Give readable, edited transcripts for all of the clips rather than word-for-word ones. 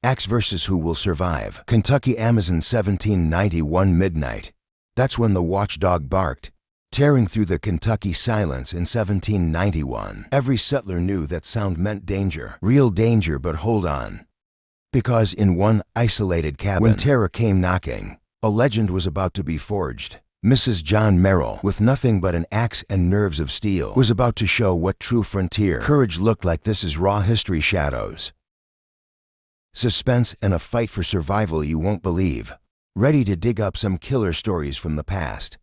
Axe versus who will survive. Kentucky Amazon 1791 midnight. That's when the watchdog barked, tearing through the Kentucky silence in 1791. Every settler knew that sound meant danger. Real danger, but hold on. Because in one isolated cabin, when terror came knocking, a legend was about to be forged. Mrs. John Merrill, with nothing but an axe and nerves of steel, was about to show what true frontier courage looked like. This is Raw History Shadows. Suspense and a fight for survival you won't believe. Ready to dig up some killer stories from the past?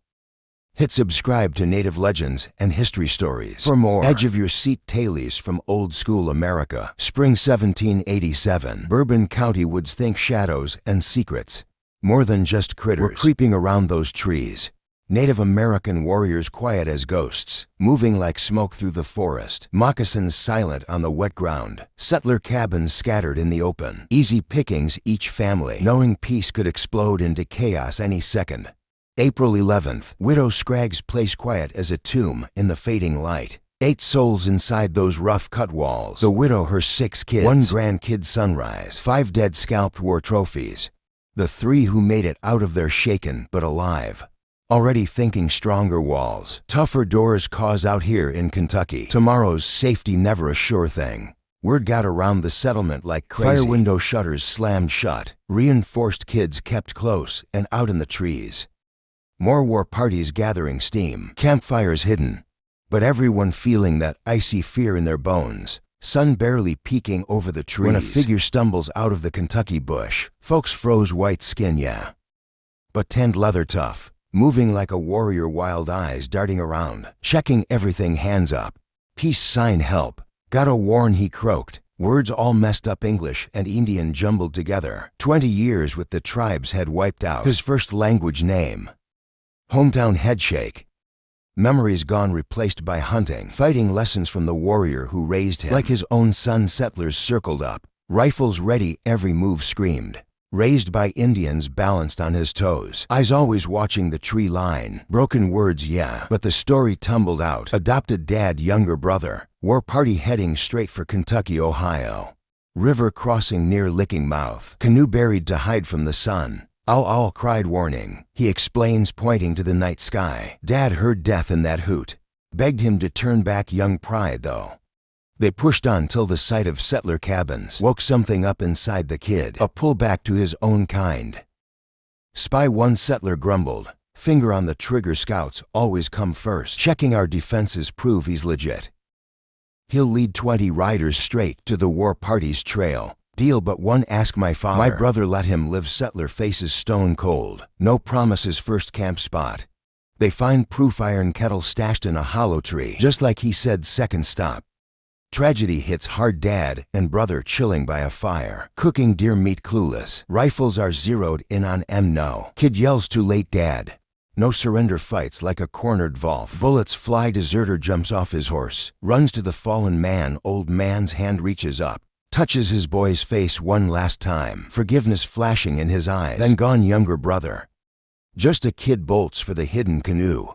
Hit subscribe to Native Legends and History Stories for more edge-of-your-seat tales from old-school America. Spring 1787. Bourbon County woods. Think shadows and secrets. More than just critters were creeping around those trees. Native American warriors quiet as ghosts, moving like smoke through the forest. Moccasins silent on the wet ground. Settler cabins scattered in the open. Easy pickings each family, knowing peace could explode into chaos any second. April 11th. Widow Scragg's place quiet as a tomb in the fading light. 8 souls inside those rough-cut walls. The widow, her 6 kids, 1 grandkid. Sunrise. 5 dead scalped war trophies. The 3 who made it out of there shaken but alive. Already thinking stronger walls, tougher doors. Cause out here in Kentucky, tomorrow's safety never a sure thing. Word got around the settlement like crazy. Fire window shutters slammed shut. Reinforced kids kept close and out in the trees. More war parties gathering steam. Campfires hidden, but everyone feeling that icy fear in their bones. Sun barely peeking over the trees when a figure stumbles out of the Kentucky bush. Folks froze. White skin, yeah, but tanned leather tough. Moving like a warrior, wild eyes darting around. Checking everything, hands up. Peace sign, help. Gotta warn, he croaked. Words all messed up, English and Indian jumbled together. 20 years with the tribes had wiped out his first language name. Hometown headshake. Memories gone, replaced by hunting. Fighting lessons from the warrior who raised him. Like his own son, settlers circled up. Rifles ready, every move screamed. Raised by Indians, balanced on his toes. Eyes always watching the tree line. Broken words, yeah, but the story tumbled out. Adopted dad, younger brother. War party heading straight for Kentucky, Ohio. River crossing near Licking Mouth. Canoe buried to hide from the sun. Owl cried warning. He explains, pointing to the night sky. Dad heard death in that hoot. Begged him to turn back. Young pride, though. They pushed on till the sight of settler cabins woke something up inside the kid. A pull back to his own kind. Spy, one settler grumbled. Finger on the trigger, scouts always come first. Checking our defenses, prove he's legit. He'll lead 20 riders straight to the war party's trail. Deal but one, ask my father. My brother let him live. Settler faces stone cold. No promises. First camp spot. They find proof, iron kettle stashed in a hollow tree. Just like he said. Second stop. Tragedy hits hard. Dad and brother chilling by a fire. Cooking deer meat, clueless. Rifles are zeroed in on M. No. Kid yells, too late. Dad. No surrender. Fights like a cornered wolf. Bullets fly. Deserter jumps off his horse. Runs to the fallen man. Old man's hand reaches up. Touches his boy's face one last time. Forgiveness flashing in his eyes. Then gone. Younger brother. Just a kid bolts for the hidden canoe.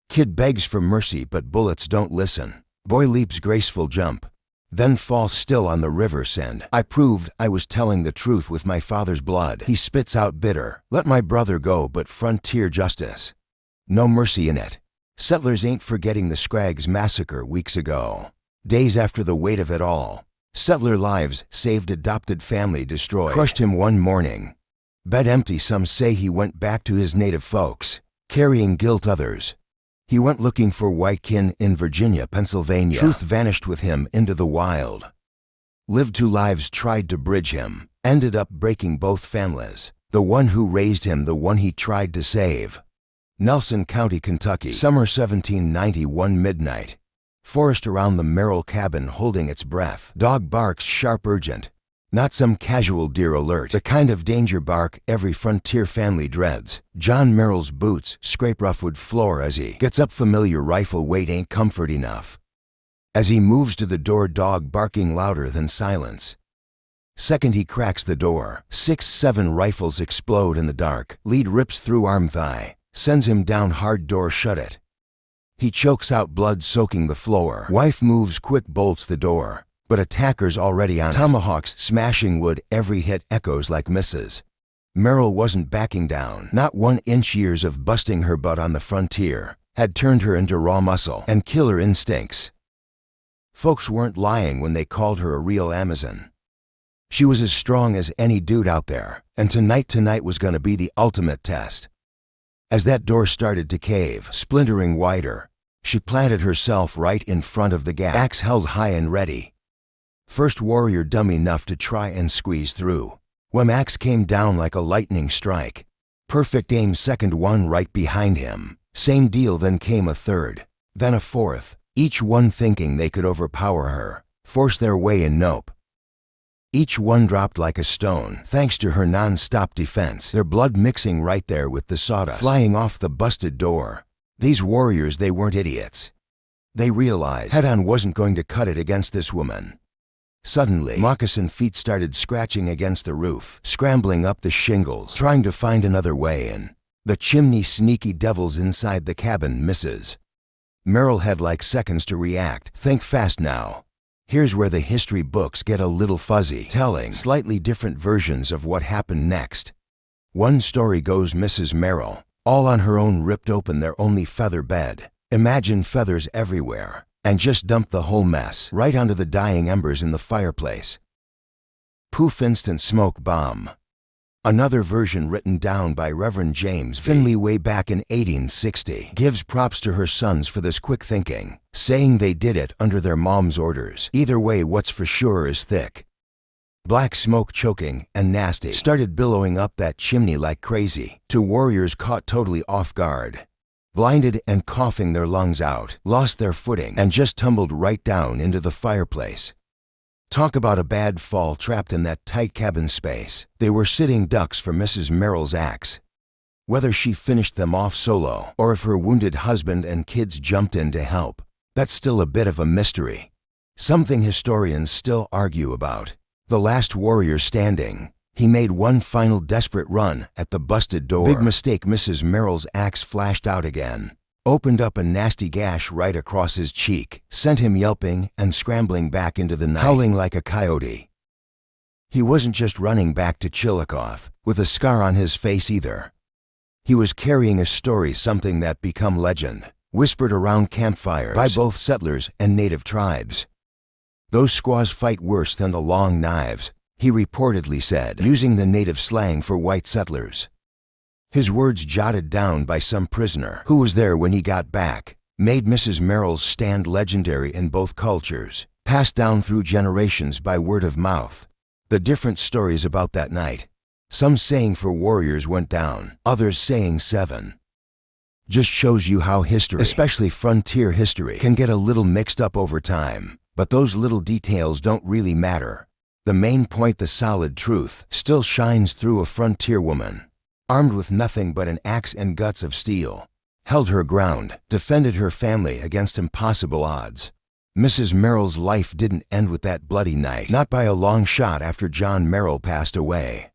Kid begs for mercy but bullets don't listen. Boy leaps graceful jump. Then falls still on the river sand. I proved I was telling the truth with my father's blood. He spits out bitter. Let my brother go, but frontier justice. No mercy in it. Settlers ain't forgetting the Scraggs massacre weeks ago. Days after the weight of it all. Settler lives saved, adopted family destroyed. Crushed him one morning. Bed empty. Some say he went back to his native folks. Carrying guilt. Others. He went looking for white kin in Virginia, Pennsylvania. Truth vanished with him into the wild. Lived 2 lives, tried to bridge him. Ended up breaking both families. The one who raised him, the one he tried to save. Nelson County, Kentucky. Summer 1791 midnight. Forest around the Merrill cabin holding its breath. Dog barks sharp, urgent. Not some casual deer alert. The kind of danger bark every frontier family dreads. John Merrill's boots scrape rough wood floor as he gets up. Familiar rifle weight ain't comfort enough. As he moves to the door, dog barking louder than silence. Second he cracks the door. 6-7 rifles explode in the dark. Lead rips through arm, thigh. Sends him down hard. Door shut it. He chokes out, blood soaking the floor. Wife moves quick, bolts the door. but attackers already on tomahawks smashing wood. Every hit echoes like misses. Merrill wasn't backing down. Not 1 inch. Years of busting her butt on the frontier had turned her into raw muscle and killer instincts. Folks weren't lying when they called her a real Amazon. She was as strong as any dude out there, and tonight was gonna be the ultimate test. As that door started to cave, splintering wider, she planted herself right in front of the gap, axe held high and ready. First warrior dumb enough to try and squeeze through. Axe came down like a lightning strike. Perfect aim. Second one right behind him. Same deal. Then came a third, then a fourth, each one thinking they could overpower her, force their way in. Nope. Each one dropped like a stone thanks to her non-stop defense, their blood mixing right there with the sawdust flying off the busted door. These warriors, they weren't idiots. They realized head-on wasn't going to cut it against this woman. Suddenly, moccasin feet started scratching against the roof, scrambling up the shingles, trying to find another way in. The chimney. Sneaky devils inside the cabin. Misses. Merrill had like seconds to react. Think fast now. Here's where the history books get a little fuzzy, telling slightly different versions of what happened next. One story goes Mrs. Merrill, all on her own, ripped open their only feather bed. Imagine feathers everywhere. And just dumped the whole mess right onto the dying embers in the fireplace. Poof, instant smoke bomb. Another version, written down by Reverend James Finley way back in 1860, gives props to her sons for this quick thinking, saying they did it under their mom's orders. Either way, what's for sure is thick. Black smoke, choking and nasty, started billowing up that chimney like crazy. 2 warriors caught totally off guard, blinded and coughing their lungs out, lost their footing and just tumbled right down into the fireplace. Talk about a bad fall, trapped in that tight cabin space. They were sitting ducks for Mrs. Merrill's axe. Whether she finished them off solo, or if her wounded husband and kids jumped in to help, that's still a bit of a mystery. Something historians still argue about. The last warrior standing, he made one final desperate run at the busted door. Big mistake. Mrs. Merrill's axe flashed out again, opened up a nasty gash right across his cheek, sent him yelping and scrambling back into the night, howling like a coyote. He wasn't just running back to Chillicothe with a scar on his face either. He was carrying a story, something that become legend, whispered around campfires by both settlers and native tribes. Those squaws fight worse than the long knives, he reportedly said, using the native slang for white settlers. His words, jotted down by some prisoner who was there when he got back, made Mrs. Merrill's stand legendary in both cultures, passed down through generations by word of mouth. The different stories about that night, some saying 4 warriors went down, others saying 7. Just shows you how history, especially frontier history, can get a little mixed up over time. But those little details don't really matter. The main point, the solid truth, still shines through. A frontier woman, armed with nothing but an axe and guts of steel, held her ground, defended her family against impossible odds. Mrs. Merrill's life didn't end with that bloody night, not by a long shot. After John Merrill passed away,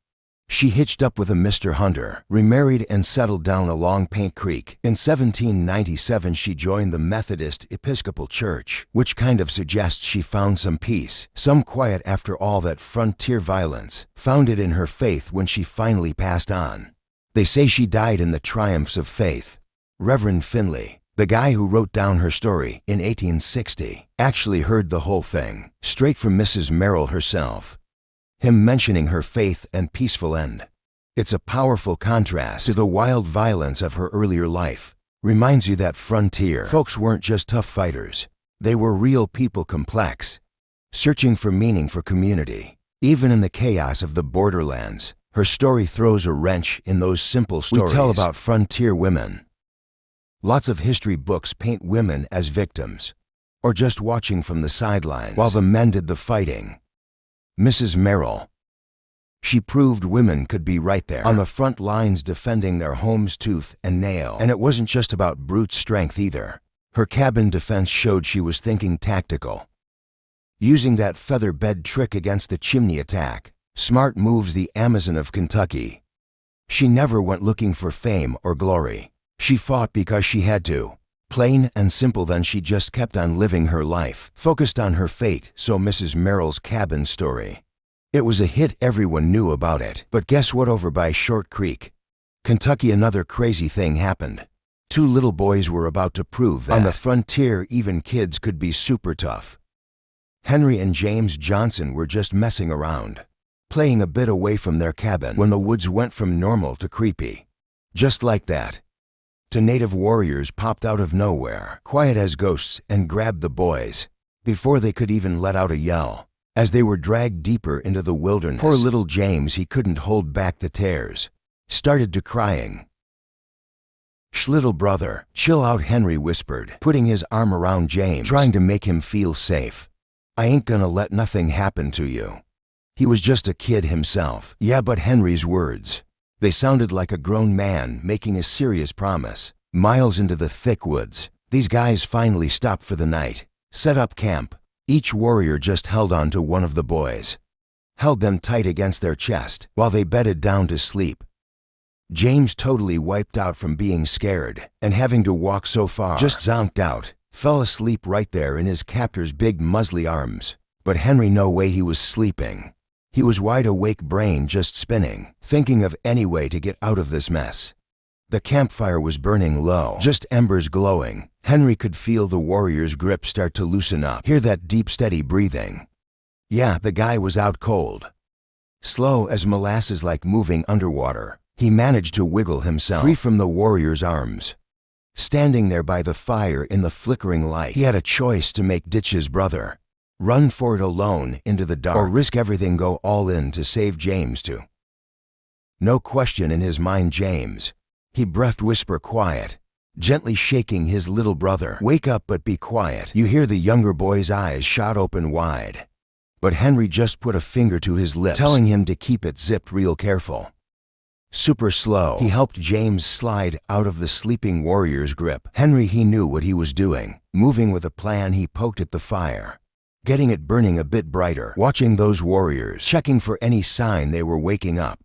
she hitched up with a Mr. Hunter, remarried and settled down along Paint Creek. In 1797 she joined the Methodist Episcopal Church, which kind of suggests she found some peace, some quiet after all that frontier violence, founded in her faith when she finally passed on. They say she died in the triumphs of faith. Reverend Finley, the guy who wrote down her story in 1860, actually heard the whole thing, straight from Mrs. Merrill herself. Him mentioning her faith and peaceful end. It's a powerful contrast to the wild violence of her earlier life. Reminds you that frontier folks weren't just tough fighters. They were real people, complex, searching for meaning, for community. Even in the chaos of the borderlands, her story throws a wrench in those simple stories we tell about frontier women. Lots of history books paint women as victims, or just watching from the sidelines while the men did the fighting. Mrs. Merrill, she proved women could be right there on the front lines, defending their homes tooth and nail. And it wasn't just about brute strength either. Her cabin defense showed she was thinking tactical, using that feather bed trick against the chimney attack. Smart moves, the Amazon of Kentucky. She never went looking for fame or glory. She fought because she had to. Plain and simple. Then she just kept on living her life, focused on her fate. So Mrs. Merrill's cabin story. It was a hit, everyone knew about it. But guess what? Over by Short Creek, Kentucky, another crazy thing happened. Two little boys were about to prove that on the frontier even kids could be super tough. Henry and James Johnson were just messing around, playing a bit away from their cabin, when the woods went from normal to creepy. Just like that. Two native warriors popped out of nowhere, quiet as ghosts, and grabbed the boys before they could even let out a yell. As they were dragged deeper into the wilderness, poor little James, he couldn't hold back the tears, started to crying. "Shh, little brother, chill out," Henry whispered, putting his arm around James, trying to make him feel safe. "I ain't gonna let nothing happen to you." He was just a kid himself. Yeah, but Henry's words, they sounded like a grown man making a serious promise. Miles into the thick woods, these guys finally stopped for the night, set up camp. Each warrior just held on to one of the boys, held them tight against their chest while they bedded down to sleep. James, totally wiped out from being scared and having to walk so far, just zonked out, fell asleep right there in his captor's big muzzly arms. But Henry, no way he was sleeping. He was wide awake, brain just spinning, thinking of any way to get out of this mess. The campfire was burning low, just embers glowing. Henry could feel the warrior's grip start to loosen up, hear that deep, steady breathing. Yeah, the guy was out cold, slow as molasses, like moving underwater. He managed to wiggle himself free from the warrior's arms. Standing there by the fire in the flickering light, he had a choice to make: ditch his brother, run for it alone into the dark, or risk everything, go all in to save James too. No question in his mind, James. He breathed, whisper quiet, gently shaking his little brother. "Wake up, but be quiet." You hear the younger boy's eyes shot open wide. But Henry just put a finger to his lips, telling him to keep it zipped real careful. Super slow, he helped James slide out of the sleeping warrior's grip. Henry, he knew what he was doing, moving with a plan. He poked at the fire, getting it burning a bit brighter, watching those warriors, checking for any sign they were waking up.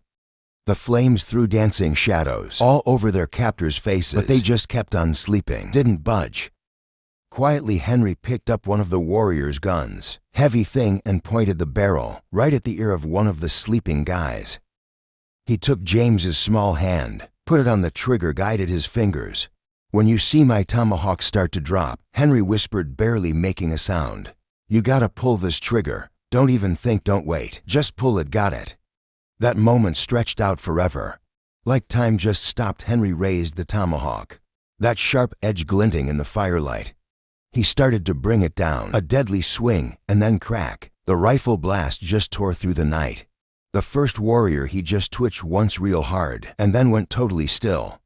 The flames threw dancing shadows all over their captors' faces, but they just kept on sleeping, didn't budge. Quietly, Henry picked up one of the warriors' guns, heavy thing, and pointed the barrel right at the ear of one of the sleeping guys. He took James's small hand, put it on the trigger, guided his fingers. "When you see my tomahawk start to drop," Henry whispered, barely making a sound, "you gotta pull this trigger. Don't even think, don't wait. Just pull it, got it?" That moment stretched out forever. Like time just stopped. Henry raised the tomahawk, that sharp edge glinting in the firelight. He started to bring it down, a deadly swing, and then crack. The rifle blast just tore through the night. The first warrior, he just twitched once real hard, and then went totally still.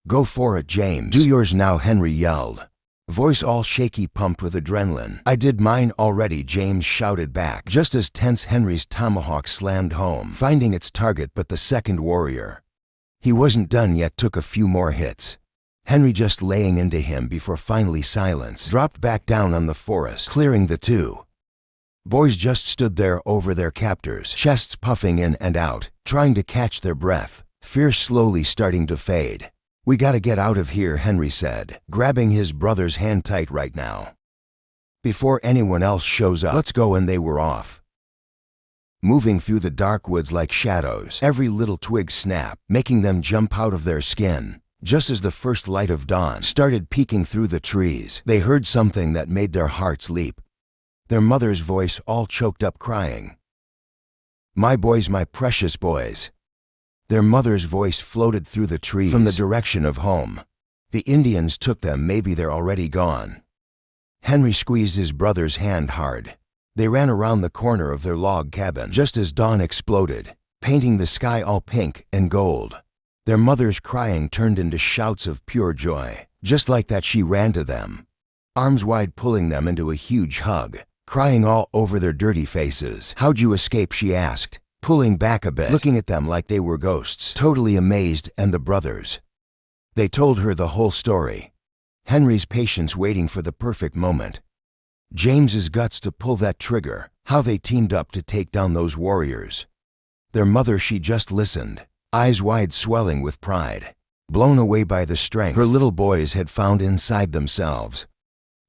"Go for it, James. Do yours now," Henry yelled, voice all shaky, pumped with adrenaline. "I did mine already," James shouted back, just as tense. Henry's tomahawk slammed home, finding its target, but the second warrior, he wasn't done yet, took a few more hits. Henry just laying into him before finally silence dropped back down on the forest, clearing the two. Boys just stood there over their captors, chests puffing in and out, trying to catch their breath, fear slowly starting to fade. "We gotta get out of here," Henry said, grabbing his brother's hand tight. "Right now, before anyone else shows up. Let's go." And they were off, moving through the dark woods like shadows. Every little twig snapped, making them jump out of their skin. Just as the first light of dawn started peeking through the trees, they heard something that made their hearts leap. Their mother's voice, all choked up, crying, "My boys, my precious boys." Their mother's voice floated through the trees from the direction of home. "The Indians took them. Maybe they're already gone." Henry squeezed his brother's hand hard. They ran around the corner of their log cabin just as dawn exploded, painting the sky all pink and gold. Their mother's crying turned into shouts of pure joy. Just like that, she ran to them, arms wide, pulling them into a huge hug, crying all over their dirty faces. "How'd you escape?" she asked, pulling back a bit, looking at them like they were ghosts, totally amazed. And the brothers, they told her the whole story. Henry's patience waiting for the perfect moment. James's guts to pull that trigger, how they teamed up to take down those warriors. Their mother, she just listened, eyes wide, swelling with pride. blown away by the strength her little boys had found inside themselves.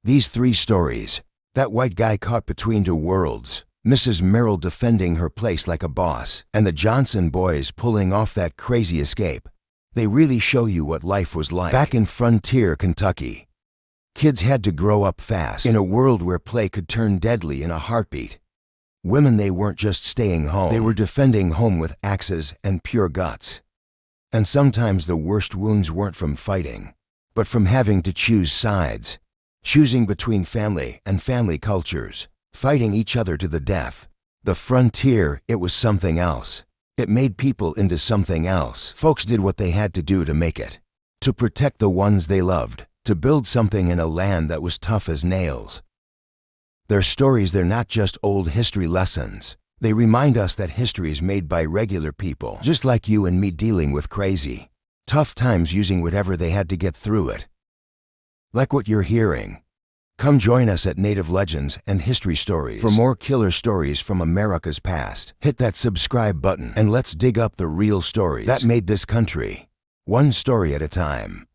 These 3 stories, that white guy caught between 2 worlds, Mrs. Merrill defending her place like a boss, and the Johnson boys pulling off that crazy escape, they really show you what life was like back in Frontier, Kentucky. Kids had to grow up fast in a world where play could turn deadly in a heartbeat. Women, they weren't just staying home, they were defending home with axes and pure guts. And sometimes the worst wounds weren't from fighting, but from having to choose sides, choosing between family and family cultures, fighting each other to the death. The frontier, it was something else. It made people into something else. Folks did what they had to do to make it, to protect the ones they loved, to build something in a land that was tough as nails. Their stories, they're not just old history lessons. They remind us that history is made by regular people, just like you and me, dealing with crazy, tough times, using whatever they had to get through it. Like what you're hearing. Come join us at Native Legends and History Stories for more killer stories from America's past. Hit that subscribe button and let's dig up the real stories that made this country, one story at a time.